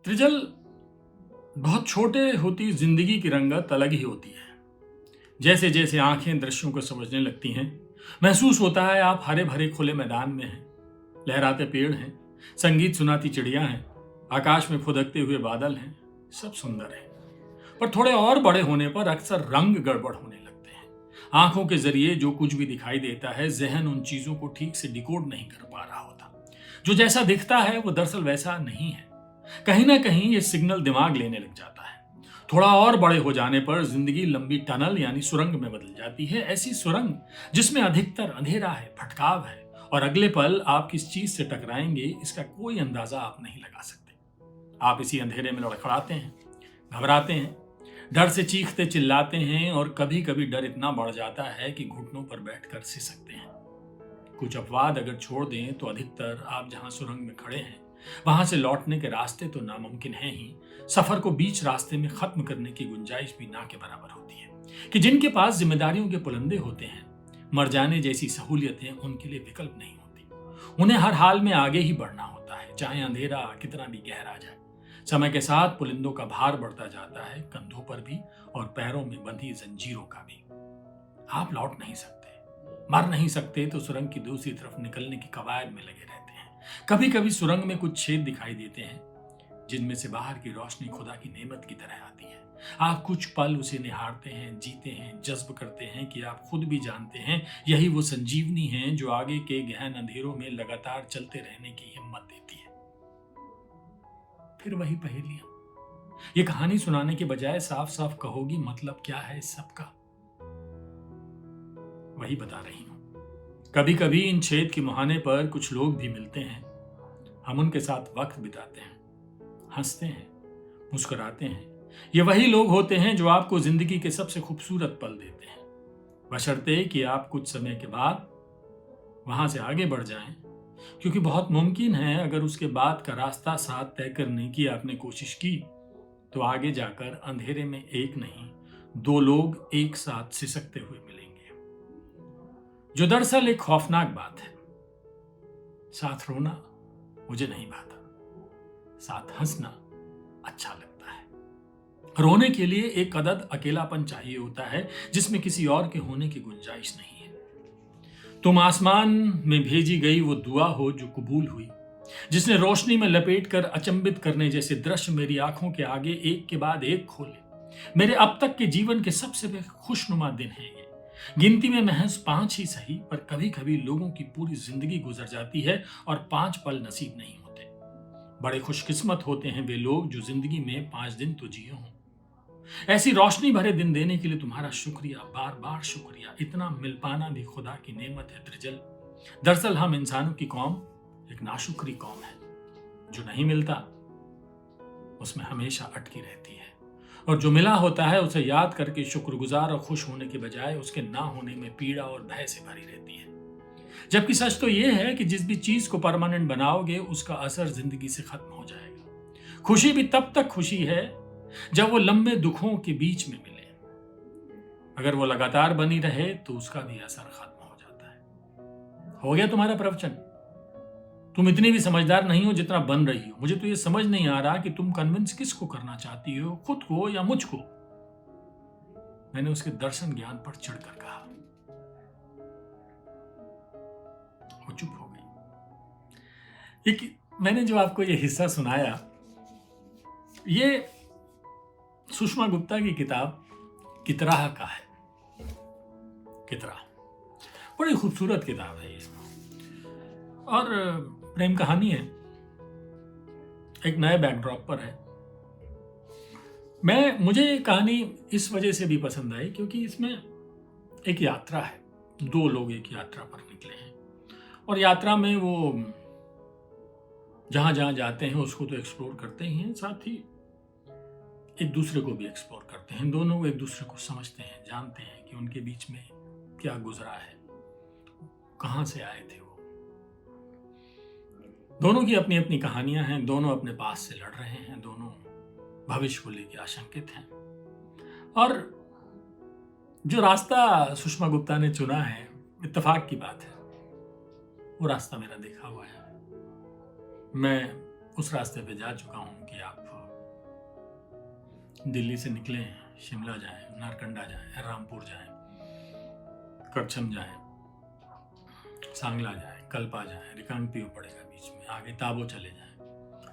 त्रिजल, बहुत छोटे होती जिंदगी की रंगत अलग ही होती है। जैसे जैसे आंखें दृश्यों को समझने लगती हैं, महसूस होता है आप हरे भरे खुले मैदान में हैं, लहराते पेड़ हैं, संगीत सुनाती चिड़िया हैं, आकाश में फुदकते हुए बादल हैं। सब सुंदर है, पर थोड़े और बड़े होने पर अक्सर रंग गड़बड़ होने लगते हैं। आंखों के जरिए जो कुछ भी दिखाई देता है, जहन उन चीजों को ठीक से डिकोड नहीं कर पा रहा होता। जो जैसा दिखता है वो दरअसल वैसा नहीं है। कहीं ना कहीं ये सिग्नल दिमाग लेने लग जाता है। थोड़ा और बड़े हो जाने पर जिंदगी लंबी टनल यानी सुरंग में बदल जाती है। ऐसी सुरंग जिसमें अधिकतर अंधेरा है, भटकाव है, और अगले पल आप किस चीज से टकराएंगे इसका कोई अंदाजा आप नहीं लगा सकते। आप इसी अंधेरे में लड़खड़ाते हैं, घबराते हैं, डर से चीखते चिल्लाते हैं, और कभी कभी डर इतना बढ़ जाता है कि घुटनों पर बैठकर सिसकते हैं। कुछ अपवाद अगर छोड़ दें तो अधिकतर आप जहां सुरंग में खड़े हैं वहां से लौटने के रास्ते तो नामुमकिन है ही, सफर को बीच रास्ते में खत्म करने की गुंजाइश भी ना के बराबर होती है। कि जिनके पास जिम्मेदारियों के पुलंदे होते हैं, मर जाने जैसी सहूलियतें उनके लिए विकल्प नहीं होती। उन्हें हर हाल में आगे ही बढ़ना होता है, चाहे अंधेरा कितना भी गहरा जाए। समय के साथ पुलिंदों का भार बढ़ता जाता है, कंधों पर भी और पैरों में बंधी जंजीरों का भी। आप लौट नहीं सकते, मर नहीं सकते, तो सुरंग की दूसरी तरफ निकलने की कवायद में लगे रहते हैं। कभी कभी सुरंग में कुछ छेद दिखाई देते हैं जिनमें से बाहर की रोशनी खुदा की नेमत की तरह आती है। आप कुछ पल उसे निहारते हैं, जीते हैं, जज्ब करते हैं कि आप खुद भी जानते हैं यही वो संजीवनी है जो आगे के गहन अंधेरों में लगातार चलते रहने की हिम्मत देती है। फिर वही पहेलियां। ये कहानी सुनाने के बजाय साफ साफ कहोगी मतलब क्या है इस सब का? वही बता रही हूं। कभी कभी इन छेद के मुहाने पर कुछ लोग भी मिलते हैं। हम उनके साथ वक्त बिताते हैं, हंसते हैं, मुस्कुराते हैं। ये वही लोग होते हैं जो आपको जिंदगी के सबसे खूबसूरत पल देते हैं, बशर्ते कि आप कुछ समय के बाद वहां से आगे बढ़ जाएं, क्योंकि बहुत मुमकिन है अगर उसके बाद का रास्ता साथ तय करने की आपने कोशिश की तो आगे जाकर अंधेरे में एक नहीं, दो लोग एक साथ सिसकते हुए मिलेंगे। जो दरअसल एक खौफनाक बात है। साथ रोना मुझे नहीं भाता, साथ हंसना अच्छा लगता है। रोने के लिए एक अदद अकेलापन चाहिए होता है जिसमें किसी और के होने की गुंजाइश नहीं है। तुम आसमान में भेजी गई वो दुआ हो जो कबूल हुई, जिसने रोशनी में लपेट कर अचंभित करने जैसे दृश्य मेरी आंखों के आगे एक के बाद एक खोले। मेरे अब तक के जीवन के सबसे खुशनुमा दिन हैं ये। गिनती में महज 5 ही सही, पर कभी कभी लोगों की पूरी जिंदगी गुजर जाती है और 5 पल नसीब नहीं होते। बड़े खुशकिस्मत होते हैं वे लोग जो जिंदगी में 5 दिन तो जिए हों। ऐसी रोशनी भरे दिन देने के लिए तुम्हारा शुक्रिया, बार बार शुक्रिया। इतना मिल पाना भी खुदा की नेमत है त्रिजल। दरअसल हम इंसानों की कौम एक नाशुक्री कौम है। जो नहीं मिलता उसमें हमेशा अटकी रहती है, और जो मिला होता है उसे याद करके शुक्रगुजार और खुश होने के बजाय उसके ना होने में पीड़ा और भय से भरी रहती है। जबकि सच तो यह है कि जिस भी चीज को परमानेंट बनाओगे उसका असर जिंदगी से खत्म हो जाएगा। खुशी भी तब तक खुशी है जब वो लंबे दुखों के बीच में मिले। अगर वो लगातार बनी रहे तो उसका भी असर खत्म हो जाता है। हो गया तुम्हारा प्रवचन? तुम इतनी भी समझदार नहीं हो जितना बन रही हो। मुझे तो ये समझ नहीं आ रहा कि तुम कन्विंस किसको करना चाहती हो, खुद को या मुझको। मैंने उसके दर्शन ज्ञान पर चढ़कर कहा। वो चुप हो गई। मैंने जो आपको ये हिस्सा सुनाया, ये सुषमा गुप्ता की किताब कितराह का है। कितराह बड़ी खूबसूरत किताब है इसमें, और प्रेम कहानी है, एक नए बैकड्रॉप पर है। मुझे ये कहानी इस वजह से भी पसंद आई क्योंकि इसमें एक यात्रा है। 2 लोग एक यात्रा पर निकले हैं, और यात्रा में वो जहां जहां जाते हैं उसको तो एक्सप्लोर करते ही हैं, साथ ही एक दूसरे को भी एक्सप्लोर करते हैं। दोनों एक दूसरे को समझते हैं, जानते हैं कि उनके बीच में क्या गुजरा है, कहां से आए थे वो। दोनों की अपनी अपनी कहानियां हैं, दोनों अपने पास से लड़ रहे हैं, दोनों भविष्य को लेकर आशंकित हैं। और जो रास्ता सुषमा गुप्ता ने चुना है, इत्तेफाक की बात है, वो रास्ता मेरा देखा हुआ है। मैं उस रास्ते पे जा चुका हूं कि आप दिल्ली से निकले, शिमला जाएं, नारकंडा जाएं, रामपुर जाएं, करछम जाएं, सांगला जाएं, कल्पा जाएं, रिकांगपिओ पड़ेगा बीच में, आगे ताबो चले जाएं,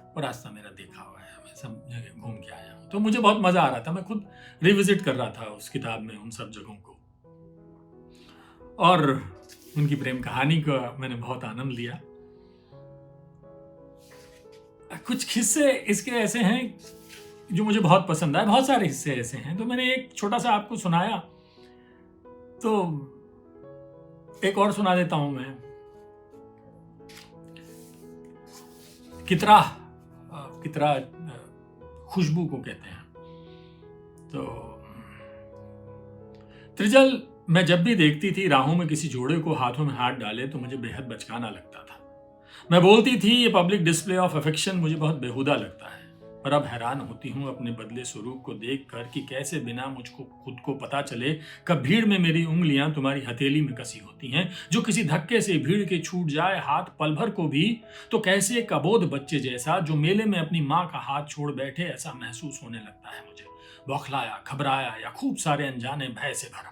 और रास्ता मेरा देखा हुआ है, मैं सब जगह घूम के आया हूँ। तो मुझे बहुत मजा आ रहा था, मैं खुद रिविजिट कर रहा था उस किताब में उन सब जगहों को, और उनकी प्रेम कहानी का मैंने बहुत आनंद लिया। कुछ हिस्से इसके ऐसे हैं जो मुझे बहुत पसंद आए, बहुत सारे हिस्से ऐसे हैं, तो मैंने एक छोटा सा आपको सुनाया, तो एक और सुना देता हूं मैं। कितरा खुशबू को कहते हैं। तो त्रिजल मैं जब भी देखती थी राहों में किसी जोड़े को हाथों में हाथ डाले तो मुझे बेहद बचकाना लगता था। मैं बोलती थी ये पब्लिक डिस्प्ले ऑफ अफेक्शन मुझे बहुत बेहुदा लगता है, पर अब हैरान होती हूँ अपने बदले स्वरूप को देखकर कि कैसे बिना मुझको खुद को पता चले कब भीड़ में मेरी उंगलियां तुम्हारी हथेली में कसी होती हैं, जो किसी धक्के से भीड़ के छूट जाए हाथ पल भर को भी तो कैसे एक अबोध बच्चे जैसा जो मेले में अपनी माँ का हाथ छोड़ बैठे ऐसा महसूस होने लगता है मुझे, बौखलाया, घबराया या खूब सारे अनजाने भय से भरा।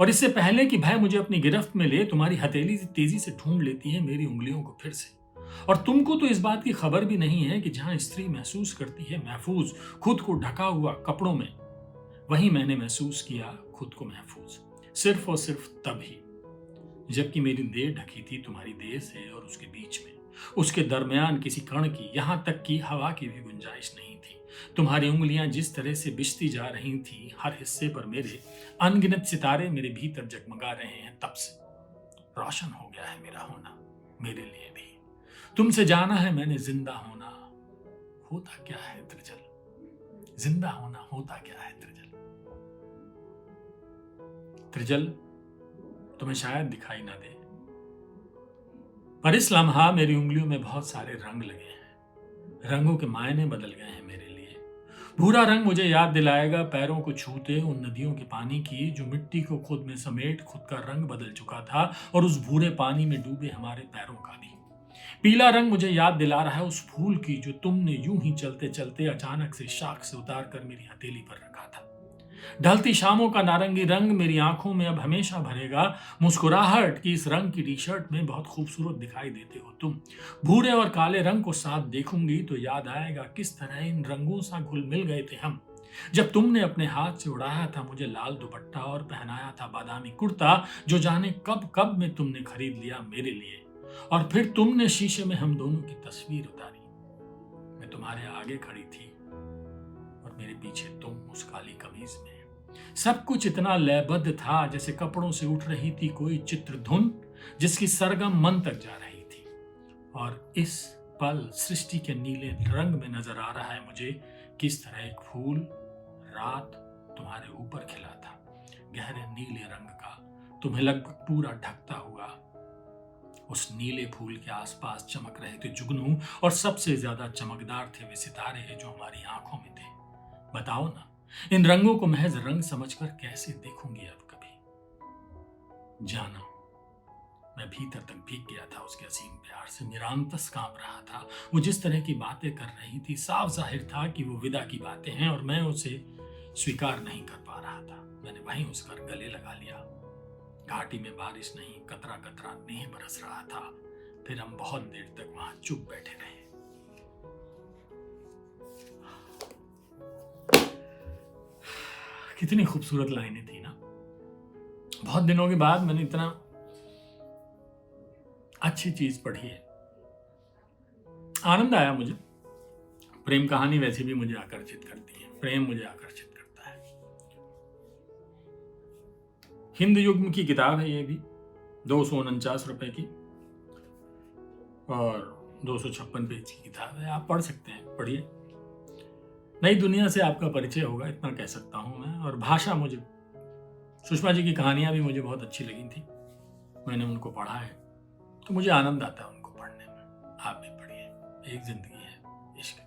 और इससे पहले कि भय मुझे अपनी गिरफ्त में ले तुम्हारी हथेली तेजी से ढूंढ लेती है मेरी उंगलियों को फिर से। और तुमको तो इस बात की खबर भी नहीं है कि जहां स्त्री महसूस करती है महफूज खुद को ढका हुआ कपड़ों में, वहीं मैंने महसूस किया खुद को महफूज सिर्फ और सिर्फ तभी जबकि मेरी देह ढकी थी तुम्हारी देह से, और उसके बीच में उसके दरमियान किसी कण की यहां तक कि हवा की भी गुंजाइश नहीं थी। तुम्हारी उंगलियां जिस तरह से बिछती जा रही थी हर हिस्से पर मेरे अनगिनत सितारे मेरे भीतर जगमगा रहे हैं। तब से रोशन हो गया है मेरा होना मेरे लिए भी। तुमसे जाना है मैंने जिंदा होना होता क्या है त्रिजल, जिंदा होना होता क्या है त्रिजल। त्रिजल तुम्हें शायद दिखाई ना दे, पर इस लम्हा मेरी उंगलियों में बहुत सारे रंग लगे हैं, रंगों के मायने बदल गए हैं मेरे लिए। भूरा रंग मुझे याद दिलाएगा पैरों को छूते उन नदियों के पानी की जो मिट्टी को खुद में समेट खुद का रंग बदल चुका था, और उस भूरे पानी में डूबे हमारे पैरों का भी। पीला रंग मुझे याद दिला रहा है उस फूल की जो तुमने यूं ही चलते चलते अचानक से शाख से उतार कर मेरी हथेली पर रखा था। ढलती शामों का नारंगी रंग मेरी आंखों में अब हमेशा भरेगा मुस्कुराहट की इस रंग की टी शर्ट में बहुत खूबसूरत दिखाई देते हो तुम। भूरे और काले रंग को साथ देखूंगी तो याद आएगा किस तरह इन रंगों सा घुल मिल गए थे हम जब तुमने अपने हाथ से उड़ाया था मुझे लाल दुपट्टा और पहनाया था बादामी कुर्ता जो जाने कब कब में तुमने खरीद लिया मेरे लिए। और फिर तुमने शीशे में हम दोनों की तस्वीर उतारी। मैं तुम्हारे आगे खड़ी थी और मेरे पीछे तुम उस काली कमीज में। सब कुछ इतना लयबद्ध था जैसे कपड़ों से उठ रही थी कोई चित्र धुन जिसकी सरगम मन तक जा रही थी। और इस पल सृष्टि के नीले रंग में नजर आ रहा है मुझे किस तरह एक फूल रात तुम्हारे ऊपर खिला था, गहरे नीले रंग का, तुम्हें लगभग पूरा ढकता हुआ। उस नीले फूल के आसपास चमक रहे थे जुगनू, और सबसे ज्यादा चमकदार थे वे सितारे जो हमारी आंखों में थे। बताओ ना, इन रंगों को महज रंग समझकर कैसे देखूंगी अब कभी। जानो, मैं भीतर तक भीग गया था उसके असीम प्यार से। मेरा अंतस कांप रहा था। वो जिस तरह की बातें कर रही थी साफ जाहिर था कि वो विदा की बातें हैं और मैं उसे स्वीकार नहीं कर पा रहा था। मैंने वहीं उसका गले लगा लिया। घाटी में बारिश नहीं, कतरा कतरा नहीं बरस रहा था। फिर हम बहुत देर तक वहां चुप बैठे रहे। कितनी खूबसूरत लाइनें थी ना। बहुत दिनों के बाद मैंने इतना अच्छी चीज पढ़ी है, आनंद आया मुझे। प्रेम कहानी वैसे भी मुझे आकर्षित करती है, प्रेम मुझे आकर्षित करता है। हिंद युग की किताब है ये भी, 249 रुपए की और 256 पेज की किताब है। आप पढ़ सकते हैं, पढ़िए। नई दुनिया से आपका परिचय होगा, इतना कह सकता हूं मैं। और भाषा, मुझे सुषमा जी की कहानियां भी मुझे बहुत अच्छी लगी थी, मैंने उनको पढ़ा है, तो मुझे आनंद आता है उनको पढ़ने में। आप भी पढ़िए। एक जिंदगी है इश्क।